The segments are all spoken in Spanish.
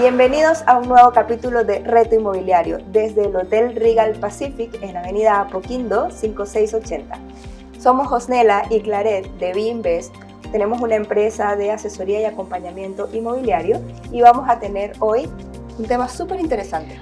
Bienvenidos a un nuevo capítulo de Reto Inmobiliario desde el Hotel Regal Pacific en Avenida Apoquindo 5680. Somos Josnela y Claret de Biinvest. Tenemos una empresa de asesoría y acompañamiento inmobiliario y vamos a tener hoy un tema súper interesante.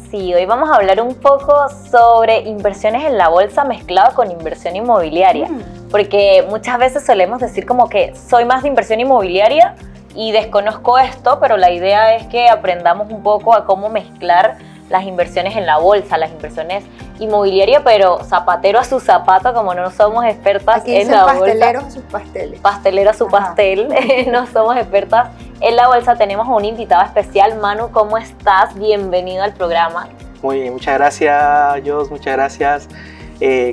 Sí, hoy vamos a hablar un poco sobre inversiones en la bolsa mezclado con inversión inmobiliaria. Porque muchas veces solemos decir como que soy más de inversión inmobiliaria y desconozco esto, pero la idea es que aprendamos un poco a cómo mezclar las inversiones en la bolsa, las inversiones inmobiliarias, pero zapatero a su zapato, como no somos expertas aquí en la bolsa. Pastelero a sus pasteles. Pastelero a su pastel, no somos expertas en la bolsa. Tenemos a un invitado especial. Manu, ¿cómo estás? Bienvenido al programa. Muy bien, muchas gracias, Jos, muchas gracias,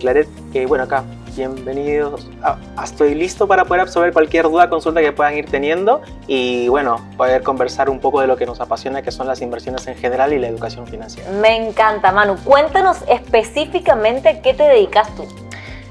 Claret. Bueno, acá, bienvenidos. Estoy listo para poder absorber cualquier duda, consulta que puedan ir teniendo y, bueno, poder conversar un poco de lo que nos apasiona, que son las inversiones en general y la educación financiera. Me encanta, Manu. Cuéntanos específicamente a qué te dedicas tú.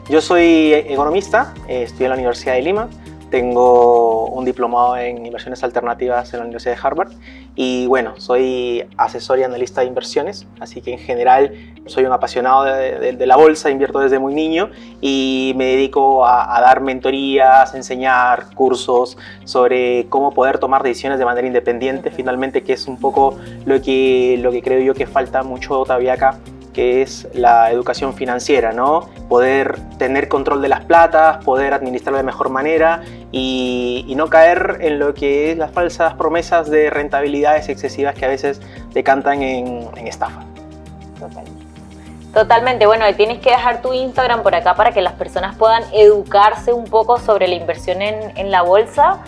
Yo soy economista, estudié en la Universidad de Lima. Tengo un diplomado en inversiones alternativas en la Universidad de Harvard y bueno, soy asesor y analista de inversiones, así que en general soy un apasionado de la bolsa, invierto desde muy niño y me dedico a dar mentorías, enseñar cursos sobre cómo poder tomar decisiones de manera independiente, finalmente, que es un poco lo que creo yo que falta mucho todavía acá, que es la educación financiera, ¿no? Poder tener control de las platas, poder administrarlo de mejor manera y no caer en lo que es las falsas promesas de rentabilidades excesivas que a veces decantan en estafa. Totalmente. Bueno, tienes que dejar tu Instagram por acá para que las personas puedan educarse un poco sobre la inversión en la bolsa.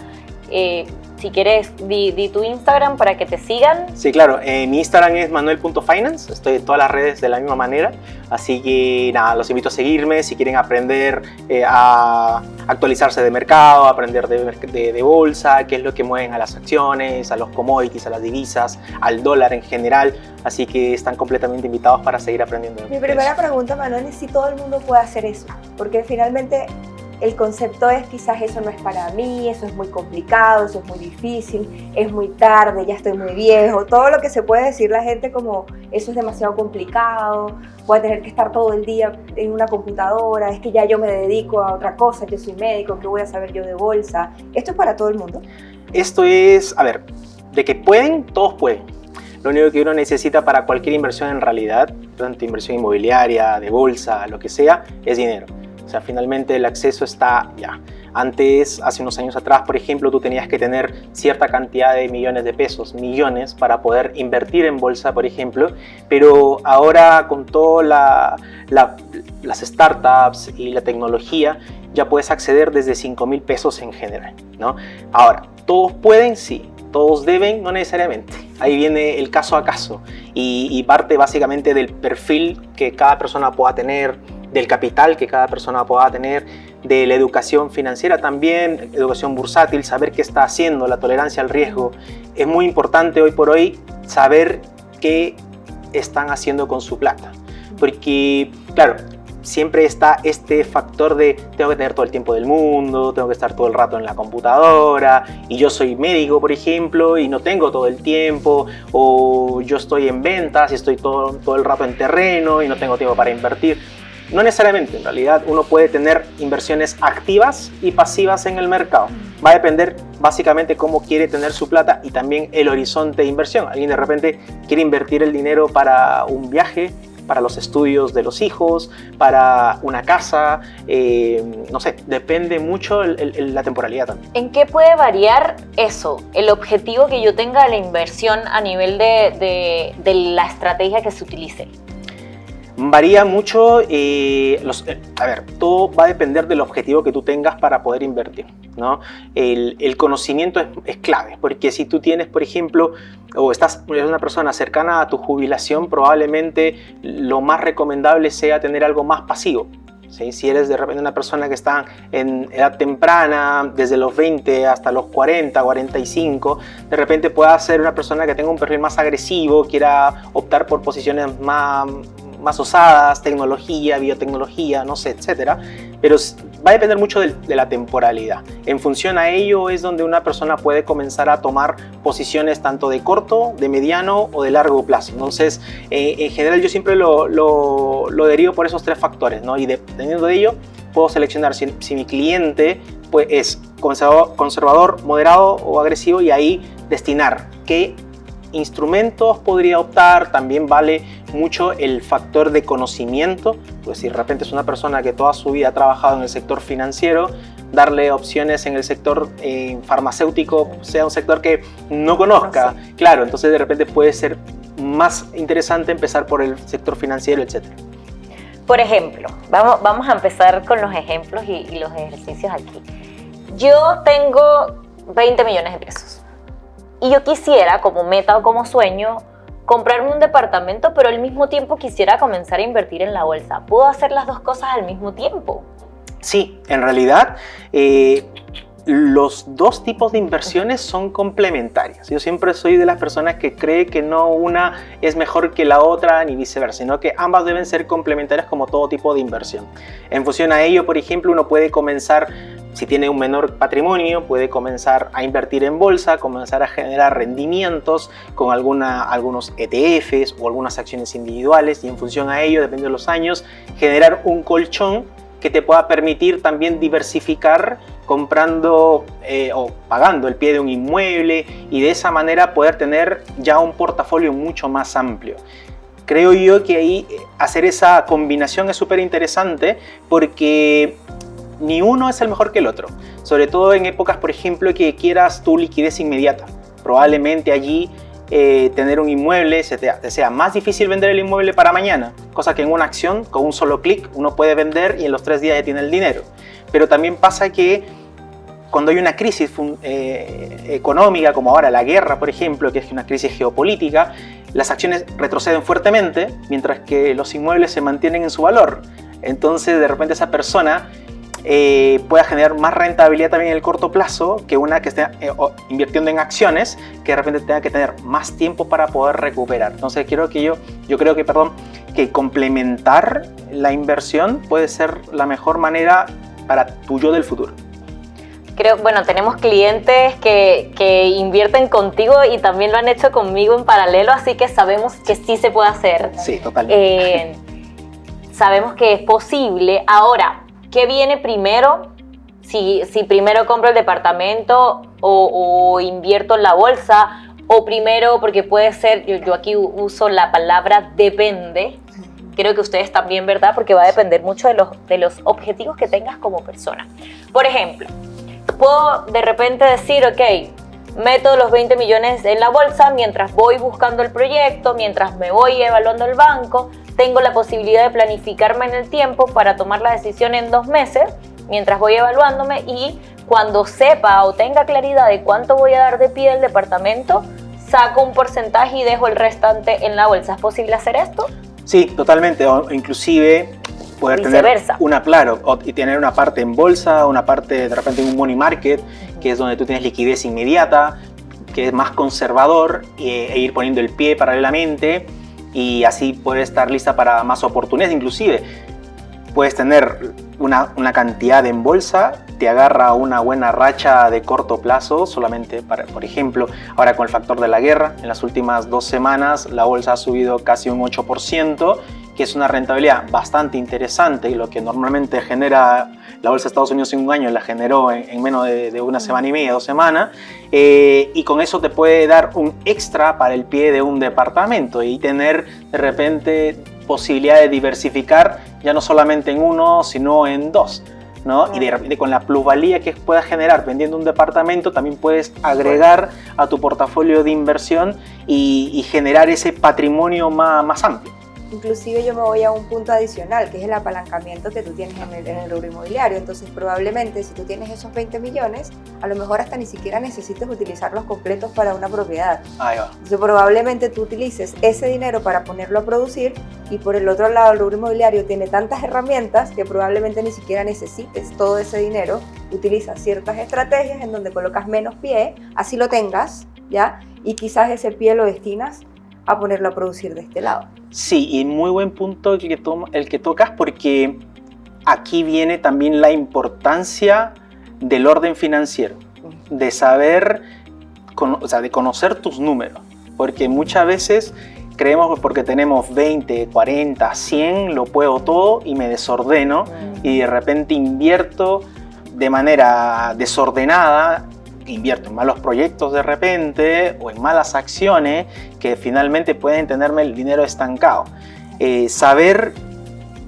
Si quieres, di tu Instagram para que te sigan. Sí, claro. Mi Instagram es manuel.finance. Estoy en todas las redes de la misma manera. Así que nada, los invito a seguirme si quieren aprender a actualizarse de mercado, aprender de bolsa, qué es lo que mueven a las acciones, a los commodities, a las divisas, al dólar en general. Así que están completamente invitados para seguir aprendiendo. Mi primera pregunta, Manuel, es si todo el mundo puede hacer eso. Porque finalmente el concepto es quizás eso no es para mí, eso es muy complicado, eso es muy difícil, es muy tarde, ya estoy muy viejo. Todo lo que se puede decir la gente como eso es demasiado complicado, voy a tener que estar todo el día en una computadora, es que ya yo me dedico a otra cosa, yo soy médico, ¿qué voy a saber yo de bolsa? ¿Esto es para todo el mundo? Esto es, a ver, de que pueden, todos pueden. Lo único que uno necesita para cualquier inversión en realidad, tanto inversión inmobiliaria, de bolsa, lo que sea, es dinero. O sea, finalmente el acceso está ya. Antes, hace unos años atrás, por ejemplo, tú tenías que tener cierta cantidad de millones de pesos, millones, para poder invertir en bolsa, por ejemplo. Pero ahora, con todas las startups y la tecnología, ya puedes acceder desde 5.000 pesos en general, ¿no? Ahora, ¿todos pueden? Sí. ¿Todos deben? No necesariamente. Ahí viene el caso a caso y parte básicamente del perfil que cada persona pueda tener, del capital que cada persona pueda tener, de la educación financiera también, educación bursátil, saber qué está haciendo, la tolerancia al riesgo. Es muy importante hoy por hoy saber qué están haciendo con su plata. Porque, claro, siempre está este factor de tengo que tener todo el tiempo del mundo, tengo que estar todo el rato en la computadora y yo soy médico, por ejemplo, y no tengo todo el tiempo, o yo estoy en ventas y estoy todo el rato en terreno y no tengo tiempo para invertir. No necesariamente, en realidad uno puede tener inversiones activas y pasivas en el mercado. Va a depender básicamente cómo quiere tener su plata y también el horizonte de inversión. Alguien de repente quiere invertir el dinero para un viaje, para los estudios de los hijos, para una casa, no sé, depende mucho la temporalidad también. ¿En qué puede variar eso, el objetivo que yo tenga de la inversión a nivel de la estrategia que se utilice? Varía mucho, a ver, todo va a depender del objetivo que tú tengas para poder invertir, ¿no? El conocimiento es clave, porque si tú tienes, por ejemplo, o eres una persona cercana a tu jubilación, probablemente lo más recomendable sea tener algo más pasivo. ¿Sí? Si eres de repente una persona que está en edad temprana, desde los 20 hasta los 40, 45, de repente pueda ser una persona que tenga un perfil más agresivo, quiera optar por posiciones más osadas, tecnología, biotecnología, no sé, etcétera. pero va a depender mucho de la temporalidad. En función a ello es donde una persona puede comenzar a tomar posiciones tanto de corto, de mediano o de largo plazo. Entonces, en general yo siempre lo derivo por esos tres factores, ¿no? Y dependiendo de ello, puedo seleccionar si mi cliente pues, es conservador, moderado o agresivo, y ahí destinar qué instrumentos podría optar. También vale mucho el factor de conocimiento, pues si de repente es una persona que toda su vida ha trabajado en el sector financiero, darle opciones en el sector farmacéutico, sea un sector que no conozca, claro, entonces de repente puede ser más interesante empezar por el sector financiero, etc. Por ejemplo, vamos a empezar con los ejemplos y los ejercicios aquí. Yo tengo 20 millones de pesos y yo quisiera, como meta o como sueño, comprarme un departamento, pero al mismo tiempo quisiera comenzar a invertir en la bolsa. ¿Puedo hacer las dos cosas al mismo tiempo? Sí, en realidad los dos tipos de inversiones son complementarias. Yo siempre soy de las personas que cree que no una es mejor que la otra ni viceversa, sino que ambas deben ser complementarias como todo tipo de inversión. En función a ello, por ejemplo, uno puede comenzar, si tiene un menor patrimonio, puede comenzar a invertir en bolsa, comenzar a generar rendimientos con algunos ETFs o algunas acciones individuales, y en función a ello, dependiendo de los años, generar un colchón que te pueda permitir también diversificar comprando o pagando el pie de un inmueble, y de esa manera poder tener ya un portafolio mucho más amplio. Creo yo que ahí hacer esa combinación es súper interesante, porque ni uno es el mejor que el otro, sobre todo en épocas, por ejemplo, que quieras tu liquidez inmediata. Probablemente allí tener un inmueble te sea más difícil vender el inmueble para mañana, cosa que en una acción con un solo clic uno puede vender y en los 3 días ya tiene el dinero. Pero también pasa que cuando hay una crisis económica, como ahora la guerra, por ejemplo, que es una crisis geopolítica, las acciones retroceden fuertemente, mientras que los inmuebles se mantienen en su valor. Entonces, de repente esa persona pueda generar más rentabilidad también en el corto plazo que una que esté invirtiendo en acciones, que de repente tenga que tener más tiempo para poder recuperar. Entonces yo creo que complementar la inversión puede ser la mejor manera para tu yo del futuro. Bueno, tenemos clientes que invierten contigo y también lo han hecho conmigo en paralelo, así que sabemos que sí se puede hacer. Sí, totalmente. Sabemos que es posible. Ahora, ¿qué viene primero? Si primero compro el departamento o invierto en la bolsa, o primero, porque puede ser, yo aquí uso la palabra depende, creo que ustedes también, ¿verdad? Porque va a depender mucho de los objetivos que tengas como persona. Por ejemplo, puedo de repente decir, ok, meto los 20 millones en la bolsa mientras voy buscando el proyecto, mientras me voy evaluando el banco. Tengo la posibilidad de planificarme en el tiempo para tomar la decisión en 2 meses, mientras voy evaluándome, y cuando sepa o tenga claridad de cuánto voy a dar de pie del departamento, saco un porcentaje y dejo el restante en la bolsa. ¿Es posible hacer esto? Sí, totalmente. O inclusive poder viceversa. tener y tener una parte en bolsa, una parte de repente en un money market, que es donde tú tienes liquidez inmediata, que es más conservador, e ir poniendo el pie paralelamente, y así puedes estar lista para más oportunidades. Inclusive puedes tener una cantidad en bolsa, te agarra una buena racha de corto plazo, solamente por ejemplo, ahora con el factor de la guerra, en las últimas 2 semanas la bolsa ha subido casi un 8%, que es una rentabilidad bastante interesante, y lo que normalmente genera la bolsa de Estados Unidos en un año la generó en menos de una semana y media, 2 semanas, y con eso te puede dar un extra para el pie de un departamento y tener de repente posibilidad de diversificar ya no solamente en uno, sino en 2, ¿no? Y de repente con la plusvalía que puedas generar vendiendo un departamento, también puedes agregar a tu portafolio de inversión y generar ese patrimonio más amplio. Inclusive yo me voy a un punto adicional, que es el apalancamiento que tú tienes en el rubro inmobiliario. Entonces probablemente si tú tienes esos 20 millones, a lo mejor hasta ni siquiera necesites utilizarlos completos para una propiedad. Ahí va. Entonces probablemente tú utilices ese dinero para ponerlo a producir, y por el otro lado el rubro inmobiliario tiene tantas herramientas que probablemente ni siquiera necesites todo ese dinero. Utilizas ciertas estrategias en donde colocas menos pie, así lo tengas, ¿ya? Y quizás ese pie lo destinas a ponerlo a producir de este lado. Sí, y muy buen punto el que tocas, porque aquí viene también la importancia del orden financiero, de saber, o sea, de conocer tus números, porque muchas veces creemos que porque tenemos 20, 40, 100, lo puedo todo y me desordeno y de repente invierto de manera desordenada, invierto en malos proyectos de repente o en malas acciones que finalmente pueden tenerme el dinero estancado. Saber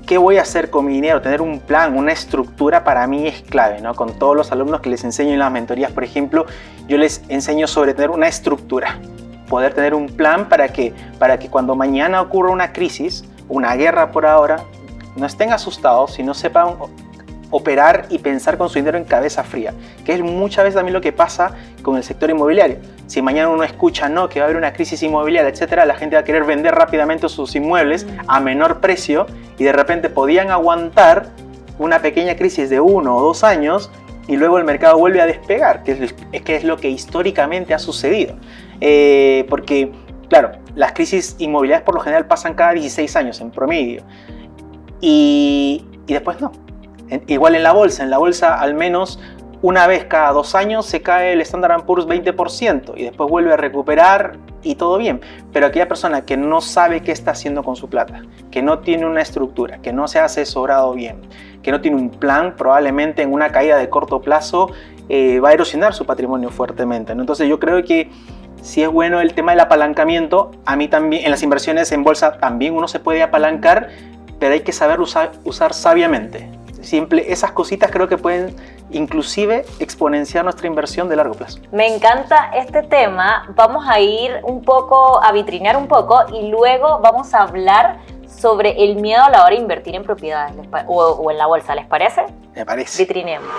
qué voy a hacer con mi dinero, tener un plan, una estructura para mí es clave, ¿no? Con todos los alumnos que les enseño en las mentorías, por ejemplo, yo les enseño sobre tener una estructura, poder tener un plan para que cuando mañana ocurra una crisis, una guerra por ahora, no estén asustados, sino sepan operar y pensar con su dinero en cabeza fría, que es muchas veces también lo que pasa con el sector inmobiliario. Si mañana uno escucha no, que va a haber una crisis inmobiliaria, etcétera, la gente va a querer vender rápidamente sus inmuebles a menor precio y de repente podían aguantar una pequeña crisis de 1 o 2 años y luego el mercado vuelve a despegar, que es lo que históricamente ha sucedido. Porque, claro, las crisis inmobiliarias por lo general pasan cada 16 años en promedio y después no. Igual en la bolsa al menos una vez cada 2 años se cae el Standard & Poor's 20% y después vuelve a recuperar y todo bien. Pero aquella persona que no sabe qué está haciendo con su plata, que no tiene una estructura, que no se ha asesorado bien, que no tiene un plan, probablemente en una caída de corto plazo va a erosionar su patrimonio fuertemente, ¿no? Entonces yo creo que sí es bueno el tema del apalancamiento. A mí también, en las inversiones en bolsa también uno se puede apalancar, pero hay que saber usar sabiamente. Siempre esas cositas creo que pueden inclusive exponenciar nuestra inversión de largo plazo. Me encanta este tema. Vamos a ir un poco, a vitrinear un poco y luego vamos a hablar sobre el miedo a la hora de invertir en propiedades o en la bolsa. ¿Les parece? Me parece. Vitrineemos.